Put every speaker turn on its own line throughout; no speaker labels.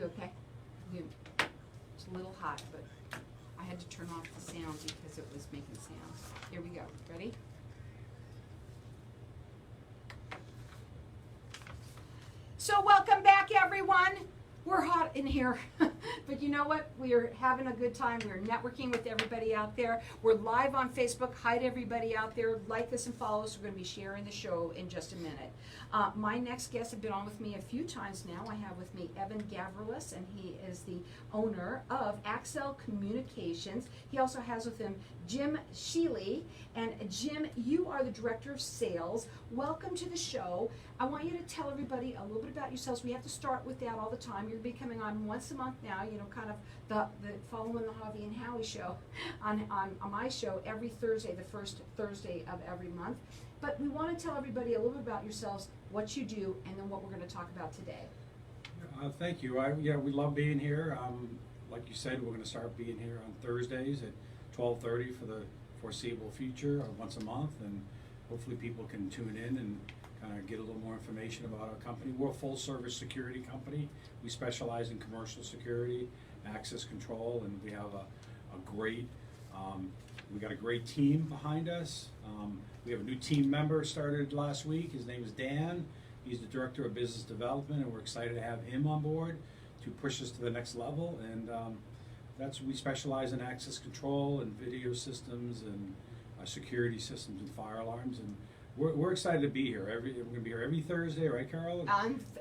You okay? It's a little hot, but I had to turn off the sound because it was making sounds. Here we go. Ready? So welcome back, everyone. We're hot in here, but you know what? We are having a good time. We're networking with everybody out there. We're live on Facebook. Hi to everybody out there. Like us and follow us. We're going to be sharing the show in just a minute. My next guest has been on with me a few times now. I have with me Evan Gavrilis, and he is the owner of Accel Communications. He also has with him Jim Sheely. And Jim, you are the Director of Sales. Welcome to the show. I want you to tell everybody a little bit about yourselves. We have to start with that all the time. You're going to be coming on once a month now, you know, kind of the following the Javi and Howie show on my show every Thursday, the first Thursday of every month. But we want to tell everybody a little bit about yourselves, what you do, and then what we're going to talk about today.
Thank you. Yeah, we love being here. Like you said, we're going to start being here on Thursdays at 12:30 for the foreseeable future, once a month, and hopefully people can tune in and kind of get a little more information about our company. We're a full-service security company. We specialize in commercial security, access control, and we have a great we got a great team behind us. We have a new team member started last week. His name is Dan. He's the Director of Business Development, and we're excited to have him on board to push us to the next level. And we specialize in access control and video systems and security systems and fire alarms. And we're excited to be here. We're going to be here every Thursday, right, Carol?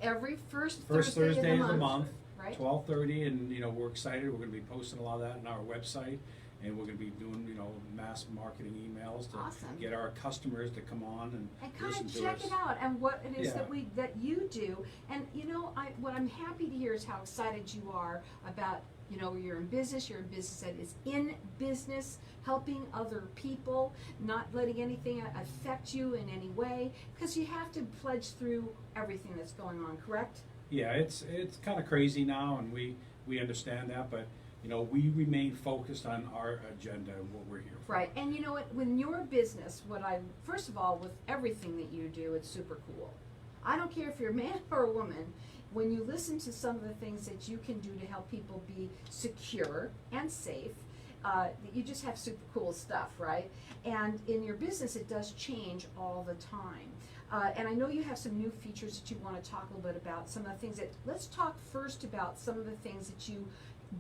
Every first
Thursday
of
the month,
right?
12:30, and you know we're excited. We're going to be posting a lot of that on our website. And we're going to be doing, you know, mass marketing emails to get our customers to come on and
kind
listen
of
to
check
us.
it out and what it is
Yeah.
that you do. And you know, what I'm happy to hear is how excited you are about, you know, you're in business that is in business, helping other people, not letting anything affect you in any way, because you have to pledge through everything that's going on, correct?
Yeah, it's kind of crazy now, and we understand that, but you know, we remain focused on our agenda and what we're here for.
Right, and you know what, when your business, first of all, with everything that you do, it's super cool. I don't care if you're a man or a woman, when you listen to some of the things that you can do to help people be secure and safe, you just have super cool stuff, right? And in your business, it does change all the time. And I know you have some new features that you want to talk a little bit about, some of the things let's talk first about some of the things that you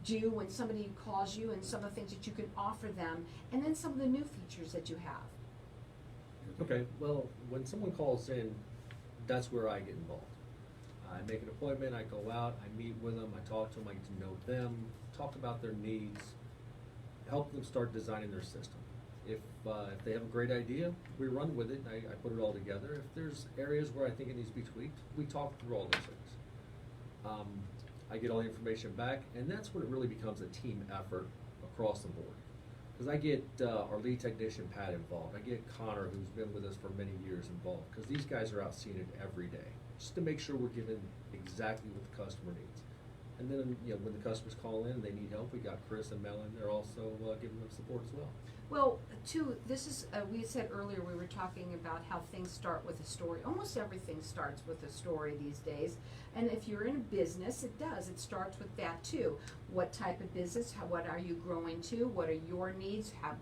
do when somebody calls you and some of the things that you can offer them, and then some of the new features that you have.
Okay, well, when someone calls in, that's where I get involved. I make an appointment, I go out, I meet with them, I talk to them, I get to know them, talk about their needs, help them start designing their system. If they have a great idea, we run with it, I put it all together. If there's areas where I think it needs to be tweaked, we talk through all those things. I get all the information back, and that's when it really becomes a team effort across the board. Because I get our lead technician, Pat, involved. I get Connor, who's been with us for many years, involved. Because these guys are out seeing it every day, just to make sure we're giving exactly what the customer needs. And then, you know, when the customers call in and they need help, we got Chris and Melon. They're also giving them support as well.
Well, too, this is, we said earlier, we were talking about how things start with a story. Almost everything starts with a story these days. And if you're in a business, it does. It starts with that too. What type of business? What are you growing to? What are your needs? How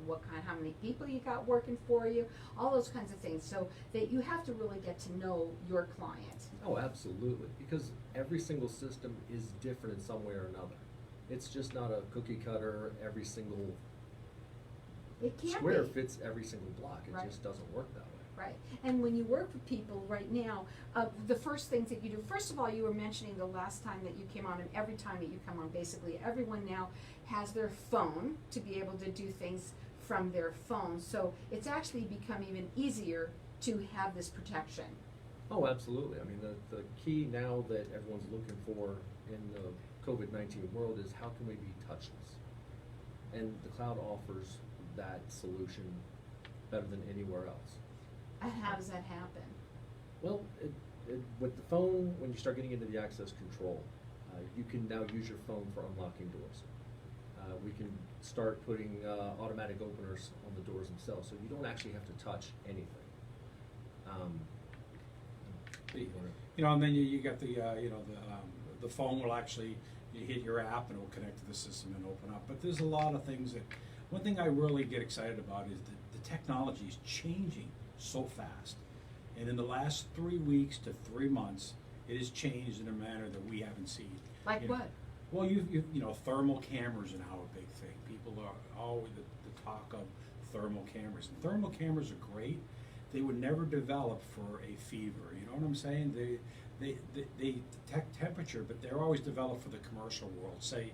many people you got working for you? All those kinds of things. So that you have to really get to know your client.
Oh, absolutely. Because every single system is different in some way or another. It's just not a cookie cutter, every single square fits every single block. It just doesn't work that way.
Right. And when you work with people right now, the first things that you do, first of all, you were mentioning the last time that you came on, and every time that you come on, basically everyone now has their phone to be able to do things from their phone. So it's actually become even easier to have this protection.
Oh, absolutely. I mean, the key now that everyone's looking for in the COVID-19 world is how can we be touchless? And the cloud offers that solution better than anywhere else.
And how does that happen?
Well, with the phone, when you start getting into the access control, you can now use your phone for unlocking doors. We can start putting automatic openers on the doors themselves, so you don't actually have to touch anything.
You know, and then you got the the phone will actually You hit your app and it will connect to the system and open up. But there's a lot of things that, one thing I really get excited about is that the technology is changing so fast. And in the last 3 weeks to 3 months, it has changed in a manner that we haven't seen.
Like
You know,
what?
Well, you know, thermal cameras are now a big thing. People are always the talk of thermal cameras. And thermal cameras are great. They were never developed for a fever. You know what I'm saying? They detect temperature, but they're always developed for the commercial world. Say,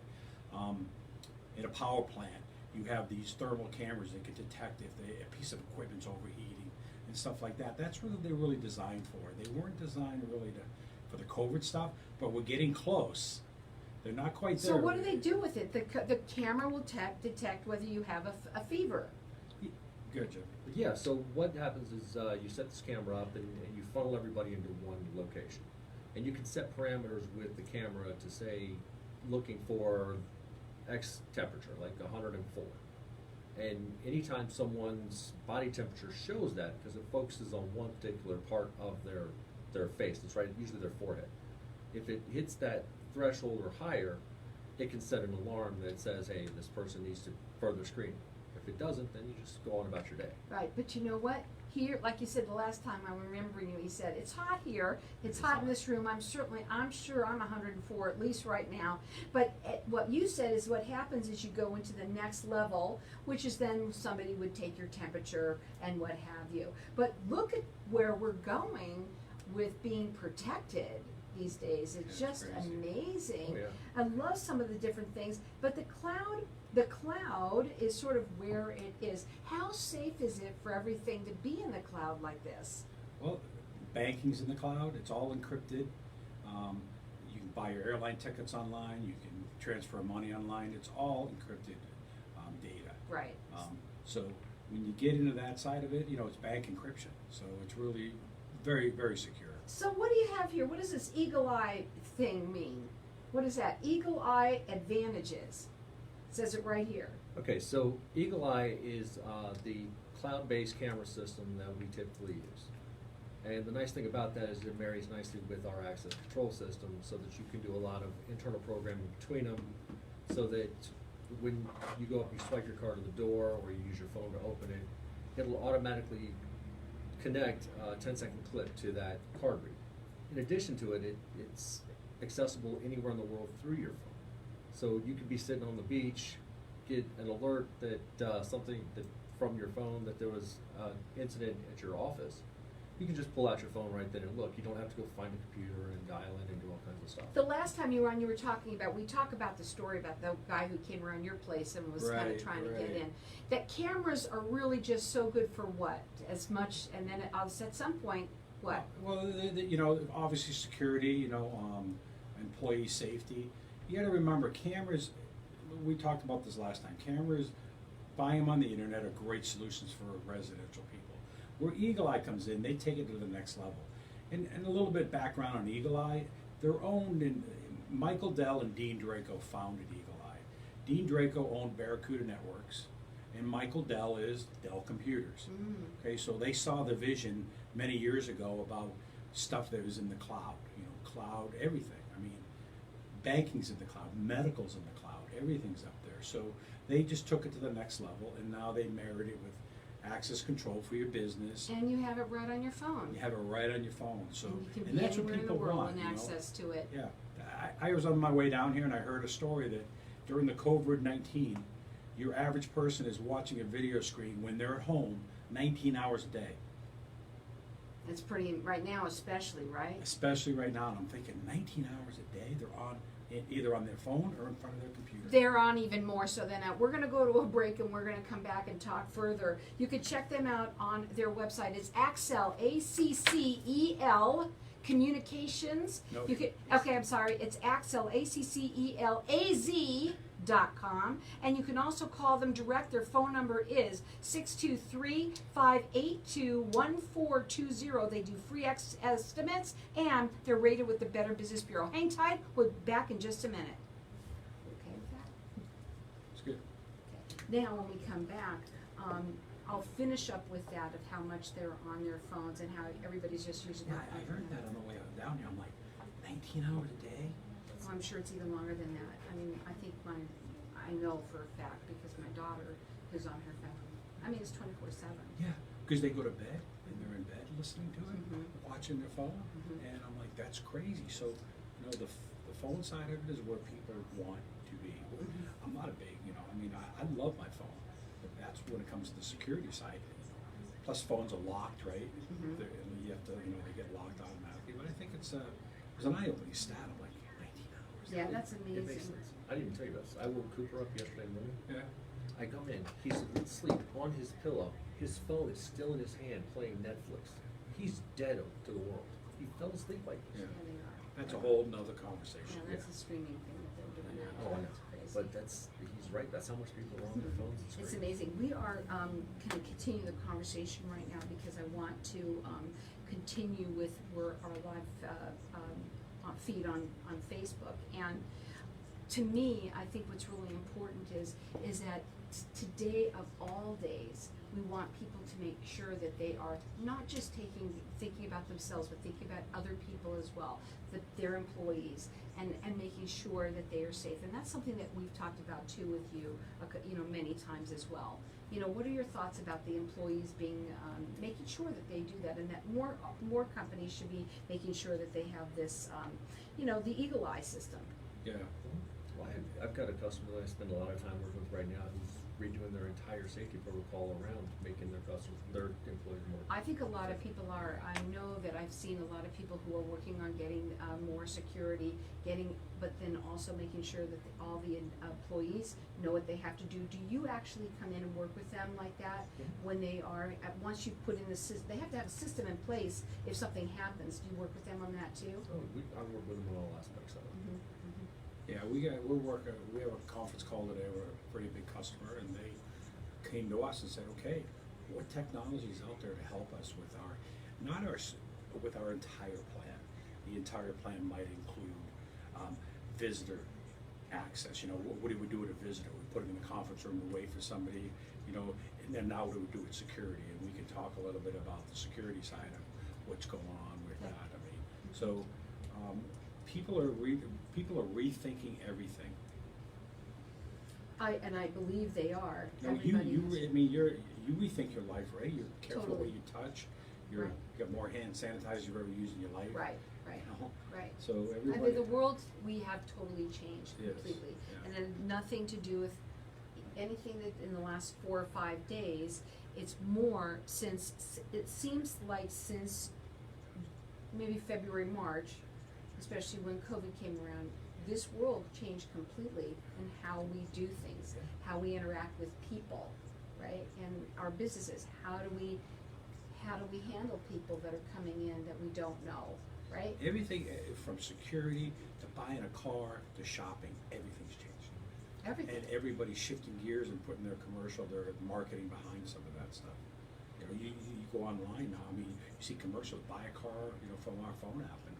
in a power plant, you have these thermal cameras that can detect if a piece of equipment's overheating and stuff like that. That's what they're really designed for. They weren't designed really for the COVID stuff, but we're getting close. They're not quite there.
So what do they do with it? The camera will detect whether you have a fever.
Good, Jim.
Yeah, so what happens is you set this camera up and you funnel everybody into one location. And you can set parameters with the camera to say, looking for X temperature, like 104. And anytime someone's body temperature shows that, because it focuses on one particular part of their face, that's right, usually their forehead. If it hits that threshold or higher, it can set an alarm that says, hey, this person needs to further screening. If it doesn't, then you just go on about your day.
Right, but you know what? Here, like you said the last time I'm remembering you, he said, it's hot here, it's hot in this room, I'm sure I'm 104 at least right now. But what you said is what happens is you go into the next level, which is then somebody would take your temperature and what have you. But look at where we're going with being protected these days. It's just
crazy.
amazing.
Oh, yeah.
I love some of the different things, but the cloud is sort of where it is. How safe is it for everything to be in the cloud like this?
Well, banking's in the cloud. It's all encrypted. You can buy your airline tickets online. You can transfer money online. It's all encrypted data.
Right.
So when you get into that side of it, you know, it's bank encryption. So it's really very, very secure.
So what do you have here? What does this eagle eye thing mean? What is that? Eagle eye advantages. It says it right here.
Okay, so Eagle Eye is the cloud-based camera system that we typically use. And the nice thing about that is it marries nicely with our access control system so that you can do a lot of internal programming between them so that when you go up and swipe your card to the door or you use your phone to open it, it'll automatically connect a 10-second clip to that card read. In addition to it, it's accessible anywhere in the world through your phone. So you could be sitting on the beach, get an alert that something that from your phone that there was an incident at your office. You can just pull out your phone right then and look. You don't have to go find a computer and dial in and do all kinds of stuff.
The last time you were on, you were talking about, we talk about the story about the guy who came around your place and was kind of
Right,
trying to
right.
get in. That cameras are really just so good for what? As much, and then at some point, what?
Well, you know, obviously security, you know, employee safety. You got to remember, cameras, we talked about this last time, cameras, buying them on the internet are great solutions for residential people. Where Eagle Eye comes in, they take it to the next level. And a little bit background on Eagle Eye, they're owned in, Michael Dell and Dean Draco founded Eagle Eye. Dean Draco owned Barracuda Networks, and Michael Dell is Dell Computers. Okay, so they saw the vision many years ago about stuff that was in the cloud, you know, cloud, everything. I mean, banking's in the cloud, medical's in the cloud, everything's up there. So they just took it to the next level, and now they married it with access control for your business.
And you have it right on your phone.
You have it right on your phone. So,
and you can
and
be
that's what
anywhere in the
people
world
want,
and
you know?
access to it.
Yeah, I was on my way down here and I heard a story that during the COVID-19, your average person is watching a video screen when they're at home 19 hours a day.
It's pretty, right now especially, right?
Especially right now, and I'm thinking 19 hours a day they're on, either on their phone or in front of their computer.
They're on even more so than that. We're going to go to a break and we're going to come back and talk further. You can check them out on their website. It's Accel, A-C-C-E-L, Communications.
No.
You can, okay, I'm sorry. It's Accel, ACCELAZ.com. And you can also call them direct. Their phone number is 623-582-1420. They do free estimates, and they're rated with the Better Business Bureau. Hang tight. We'll be back in just a minute. Okay with that?
It's good.
Now, when we come back, I'll finish up with that of how much they're on their phones and how everybody's just using
Yeah,
their
I
phone.
heard that on the way down here. I'm like, 19 hours a day?
Well, I'm sure it's even longer than that. I mean, I know for a fact because my daughter is on her phone. I mean, it's 24/7.
Yeah, because they go to bed and they're in bed listening to it,
Mhm.
watching their phone,
Mhm.
and I'm like, that's crazy. So, the phone side of it is where people want to be.
Mhm.
I'm not a big, I mean, I love my phone, but that's when it comes to the security side. Plus, phones are locked, right?
Mhm.
And you have to, they get locked automatically. But I think it's an eye-opening stat. I'm like, 19 hours.
Yeah, that's
It makes
amazing.
sense. I didn't even tell you this. I woke Cooper up yesterday morning.
Yeah.
I go in, he's asleep on his pillow. His phone is still in his hand playing Netflix. He's dead to the world. He fell asleep like this.
Yeah, they are.
That's a whole nother conversation.
Yeah, that's
Yeah.
the streaming thing that they're doing now.
Oh, I know.
It's crazy.
But he's right, that's how much people are on their phones.
It's
crazy.
amazing. We are going to continue the conversation right now because I want to continue with our live feed on Facebook. And to me, I think what's really important is that today of all days, we want people to make sure that they are not just thinking about themselves, but thinking about other people as well, their employees, and making sure that they are safe. And that's something that we've talked about too with you, many times as well. What are your thoughts about the employees being, making sure that they do that, and that more companies should be making sure that they have this, the Eagle Eye system?
Yeah.
Well, I've got a customer that I spend a lot of time working with right now who's redoing their entire safety protocol around making their employees more.
I think a lot of people are. I know that I've seen a lot of people who are working on getting more security, but then also making sure that all the employees know what they have to do. Do you actually come in and work with them like that when they are, once you put in the system, they have to have a system in place if something happens. Do you work with them on that too?
Oh, I work with them on all aspects of it.
Mhm, mhm.
Yeah, we have a conference call today. We're a pretty big customer, and they came to us and said, okay, what technology is out there to help us with with our entire plan? The entire plan might include visitor access. What do we do with a visitor? We put them in the conference room, we wait for somebody, and then now what do we do with security? And we can talk a little bit about the security side of what's going on with that. I mean, so people are rethinking everything.
I believe they are.
No,
Everybody is.
you rethink your life, right? You're careful what
Totally.
you touch.
Right.
You got more hand sanitizer you've ever used in your life.
Right.
You know?
Right.
So
I
everybody.
mean, the world, we have totally changed
Yes,
completely.
yeah.
And then nothing to do with anything that in the last 4 or 5 days. It's more it seems like since maybe February, March, especially when COVID came around, this world changed completely in how we do things, how we interact with people, right? And our businesses, how do we handle people that are coming in that we don't know, right?
Everything from security to buying a car to shopping, everything's changed.
Everything.
And everybody's shifting gears and putting their marketing behind some of that stuff. You go online now. I mean, you see commercials. Buy a car, from our phone app, and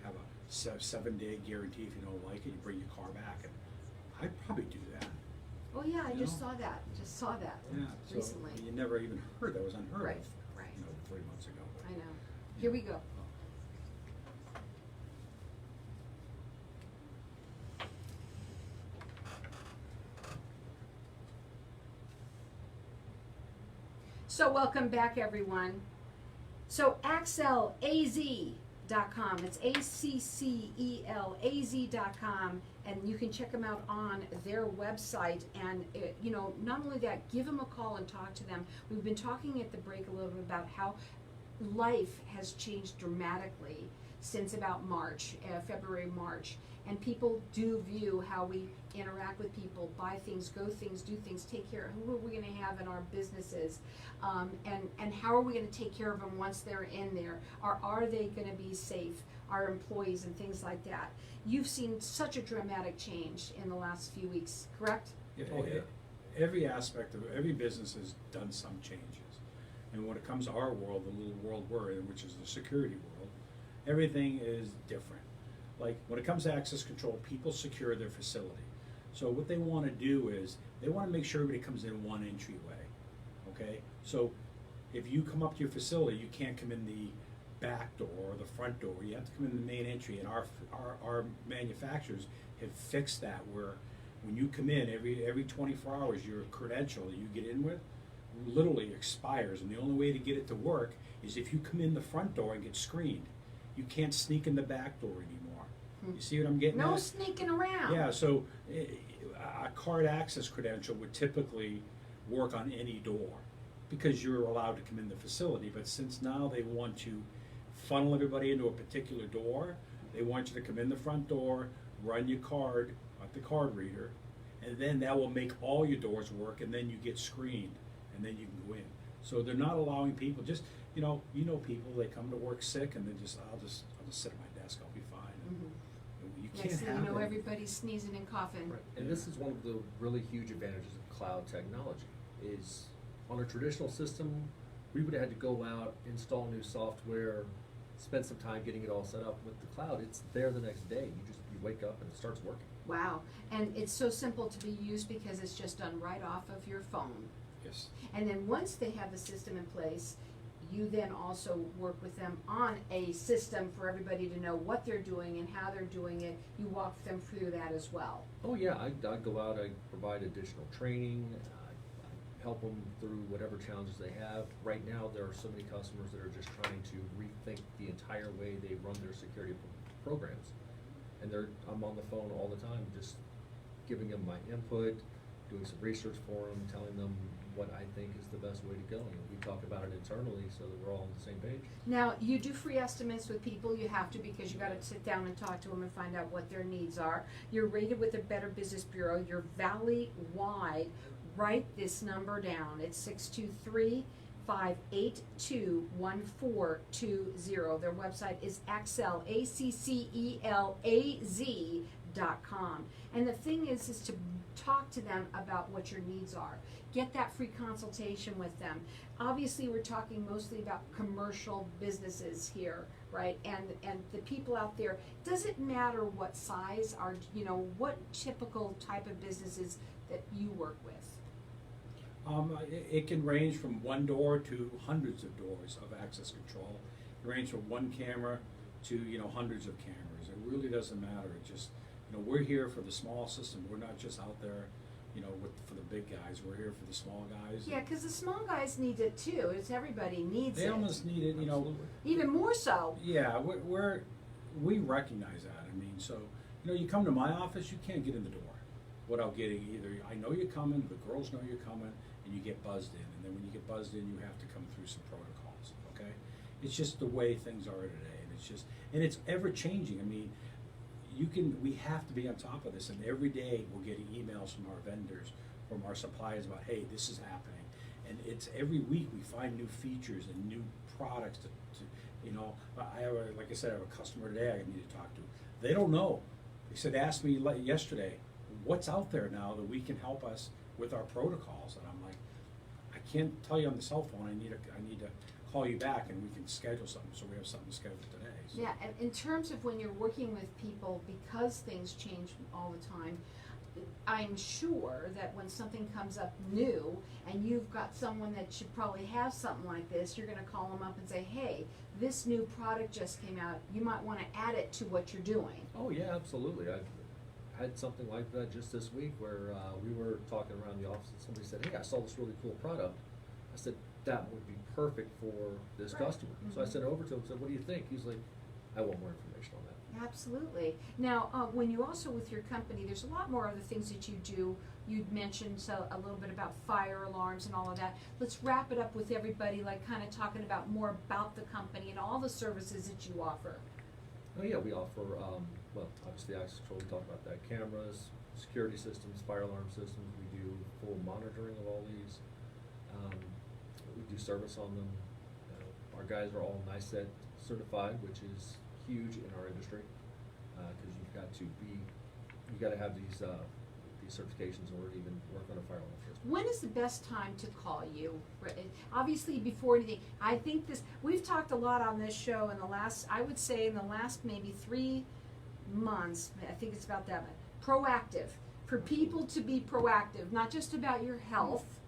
have a 7-day guarantee. If you don't like it, you bring your car back. And I'd probably do that.
Oh yeah, I
You
just
know?
saw that.
Yeah. So
Recently.
you never even heard that was unheard
Right,
of.
right.
3 months ago.
I know. Here we go. So welcome back, everyone. So AccelAZ.com. It's ACCELAZ.com, and you can check them out on their website. And not only that, give them a call and talk to them. We've been talking at the break a little bit about how life has changed dramatically since about February, March. And people do view how we interact with people, buy things, go things, do things, take care of who are we going to have in our businesses, and how are we going to take care of them once they're in there? Are they going to be safe, our employees and things like that? You've seen such a dramatic change in the last few weeks, correct?
Yeah,
Oh, yeah.
Every aspect of every business has done some changes. And when it comes to our world, the little world we're in, which is the security world, everything is different. Like when it comes to access control, people secure their facility. So what they want to do is they want to make sure everybody comes in one entryway. Okay? So if you come up to your facility, you can't come in the back door or the front door. You have to come in the main entry, and our manufacturers have fixed that where when you come in every 24 hours, your credential that you get in with literally expires, and the only way to get it to work is if you come in the front door and get screened. You can't sneak in the back door anymore. You see what I'm getting
No
at?
sneaking around.
Yeah, so a card access credential would typically work on any door because you're allowed to come in the facility, but since now they want to funnel everybody into a particular door, they want you to come in the front door, run your card at the card reader, and then that will make all your doors work, and then you get screened, and then you can go in. So they're not allowing people, just, you know people, they come to work sick, and then I'll just sit at my desk, I'll be fine. And you can't
Next thing
have
you know,
it.
everybody's sneezing and coughing.
Right. And this is one of the really huge advantages of cloud technology, is on a traditional system, we would have had to go out, install new software, spend some time getting it all set up. With the cloud, it's there the next day. You wake up and it starts working.
Wow, and it's so simple to be used because it's just done right off of your phone.
Yes.
And then once they have the system in place, you then also work with them on a system for everybody to know what they're doing and how they're doing it. You walk them through that as well.
Oh yeah, I go out, I provide additional training, I help them through whatever challenges they have. Right now, there are so many customers that are just trying to rethink the entire way they run their security programs. And I'm on the phone all the time, just giving them my input, doing some research for them, telling them what I think is the best way to go. And we talk about it internally so that we're all on the same page.
Now, you do free estimates with people. You have to, because you got to sit down and talk to them and find out what their needs are. You're rated with the Better Business Bureau. You're valley-wide. Write this number down. It's 623-582-1420. Their website is Accel, ACCELAZ.com. And the thing is to talk to them about what your needs are. Get that free consultation with them. Obviously, we're talking mostly about commercial businesses here, right? And the people out there, does it matter what size or, what typical type of businesses that you work with?
It can range from one door to hundreds of doors of access control. It ranges from one camera to hundreds of cameras. It really doesn't matter. It just we're here for the small system. We're not just out there for the big guys. We're here for the small guys.
Yeah, because the small guys need it too. It's everybody needs it.
They almost need it.
Absolutely.
Even more so.
Yeah, we recognize that. I mean, so you come to my office, you can't get in the door without getting either I know you're coming, the girls know you're coming, and you get buzzed in. And then when you get buzzed in, you have to come through some protocols. Okay, it's just the way things are today, and it's ever changing. I mean, we have to be on top of this, and every day we're getting emails from our vendors, from our suppliers about, hey, this is happening, and it's every week we find new features and new products to I have like I said, I have a customer today I need to talk to. They don't know. They said, ask me yesterday, what's out there now that we can help us with our protocols, and I'm like, I can't tell you on the cell phone. I need to call you back, and we can schedule something. So we have something scheduled today. So.
Yeah, and in terms of when you're working with people, because things change all the time, I'm sure that when something comes up new and you've got someone that should probably have something like this, you're going to call them up and say, hey, this new product just came out. You might want to add it to what you're doing.
Oh yeah, absolutely. I've had something like that just this week where we were talking around the office and somebody said, hey, I saw this really cool product. I said, that would be perfect for this customer. So I sent it over to him and said, what do you think? He's like, I want more information on that.
Absolutely. Now, when you also with your company, there's a lot more other things that you do. You'd mentioned a little bit about fire alarms and all of that. Let's wrap it up with everybody, like kind of talking about more about the company and all the services that you offer.
Oh yeah, we offer, obviously access control, we talked about that, cameras, security systems, fire alarm systems. We do full monitoring of all these. We do service on them. Our guys are all NICET certified, which is huge in our industry, because you got to have these certifications in order to even work on a fire alarm system.
When is the best time to call you? Obviously, before anything, I think we've talked a lot on this show in the last maybe 3 months, I think it's about that much, proactive. For people to be proactive, not just about your health,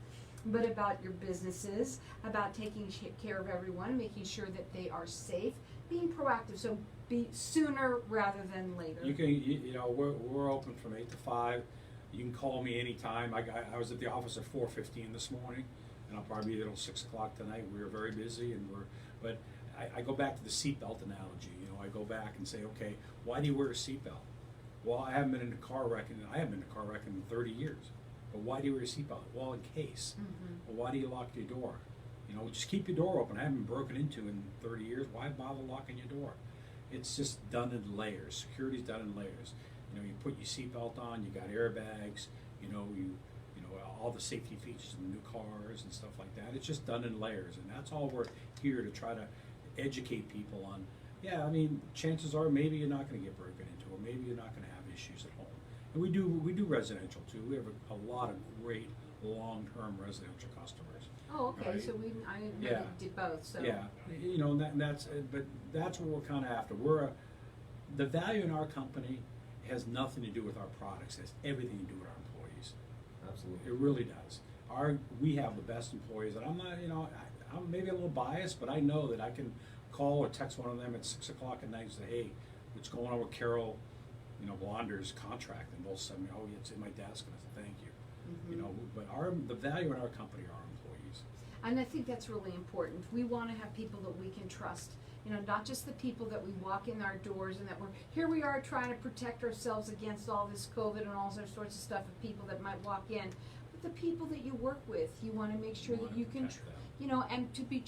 but about your businesses, about taking care of everyone, making sure that they are safe, being proactive. So be sooner rather than later.
You know, we're open from 8 to 5. You can call me anytime. I was at the office at 4:15 this morning, and I'll probably be there till 6 o'clock tonight. We were very busy, but I go back to the seatbelt analogy. You know, I go back and say, okay, why do you wear a seatbelt? Well, I haven't been in a car wreck in 30 years. But why do you wear a seatbelt? Well, in case. Well, why do you lock your door? You know, just keep your door open. I haven't been broken into in 30 years. Why bother locking your door? It's just done in layers. Security's done in layers. You know, you put your seatbelt on. You got airbags. You know, all the safety features in the new cars and stuff like that. It's just done in layers, and that's all we're here to try to educate people on. Yeah, I mean, chances are maybe you're not going to get broken into, or maybe you're not going to have issues at home. And we do residential too. We have a lot of great long-term residential customers.
Oh, okay.
Right?
So I didn't know
Yeah.
you did both. So
Yeah, you know, but that's what we're kind of after. The value in our company has nothing to do with our products. It has everything to do with our employees.
Absolutely.
It really does. We have the best employees, and I'm not, you know, I'm maybe a little biased, but I know that I can call or text one of them at 6 o'clock at night and say, hey, what's going on with Carol, you know, Blonder's contract? And they'll send me, oh, it's in my desk, and I say, thank you. You know, but the value in our company are our employees.
And I think that's really important. We want to have people that we can trust. You know, not just the people that we walk in our doors and that here we are trying to protect ourselves against all this COVID and all sorts of stuff of people that might walk in. But the people that you work with, you want to make sure that you can,
Protect them.
you know, and to be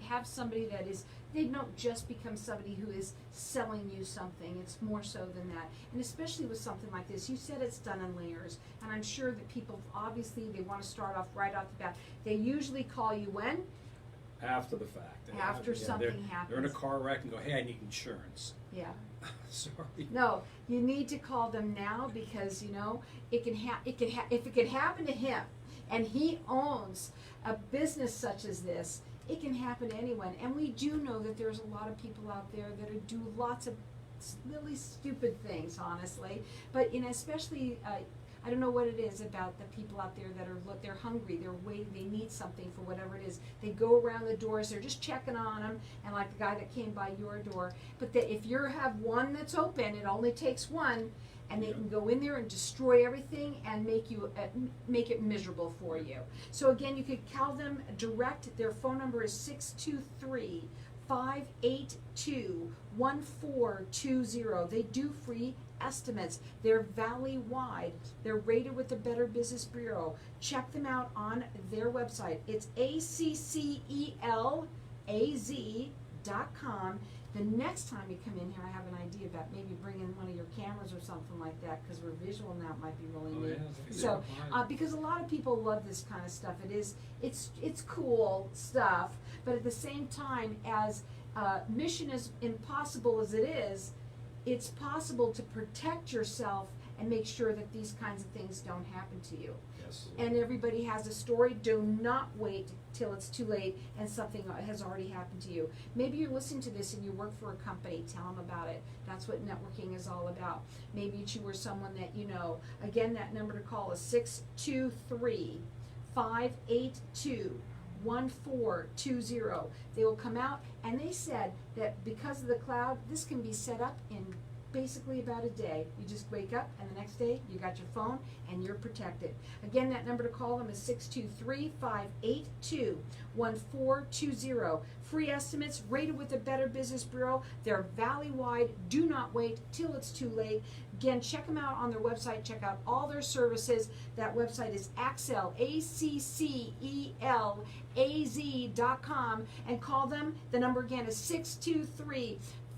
have somebody that is, they don't just become somebody who is selling you something. It's more so than that. And especially with something like this, you said it's done in layers. And I'm sure that people, obviously, they want to start off right off the bat. They usually call you when?
After the fact.
After something happens.
They're in a car wreck and go, hey, I need insurance.
Yeah.
Sorry.
No, you need to call them now because, you know, if it could happen to him and he owns a business such as this, it can happen to anyone. And we do know that there's a lot of people out there that do lots of really stupid things, honestly. But, you know, especially, I don't know what it is about the people out there that they're hungry, they're waiting, they need something for whatever it is. They go around the doors, they're just checking on them, and like the guy that came by your door. But if you have one that's open, it only takes one, and they can go in there and destroy everything and make it miserable for you. So again, you could call them direct. Their phone number is 623-582-1420. They do free estimates. They're valley-wide. They're rated with the Better Business Bureau. Check them out on their website. It's accelaz.com. The next time you come in here, I have an idea about maybe bringing one of your cameras or something like that, because we're visual now. It might be really neat. So, because a lot of people love this kind of stuff. It's cool stuff, but at the same time, as mission as impossible as it is, it's possible to protect yourself and make sure that these kinds of things don't happen to you.
Yes.
And everybody has a story. Do not wait till it's too late and something has already happened to you. Maybe you're listening to this and you work for a company. Tell them about it. That's what networking is all about. Maybe you were someone that you know. Again, that number to call is 623-582-1420. They will come out, and they said that because of the cloud, this can be set up in basically about a day. You just wake up, and the next day you got your phone and you're protected. Again, that number to call them is 623-582-1420. Free estimates rated with the Better Business Bureau. They're valley-wide. Do not wait till it's too late. Again, check them out on their website. Check out all their services. That website is Accel, ACCELAZ.com, and call them. The number again is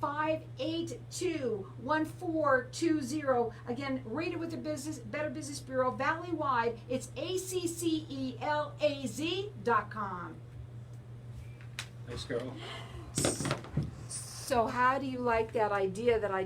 623-582-1420. Again, rated with the Better Business Bureau, valley-wide. It's ACCELAZ.com.
Thanks, Carol.
So how do you like that idea that I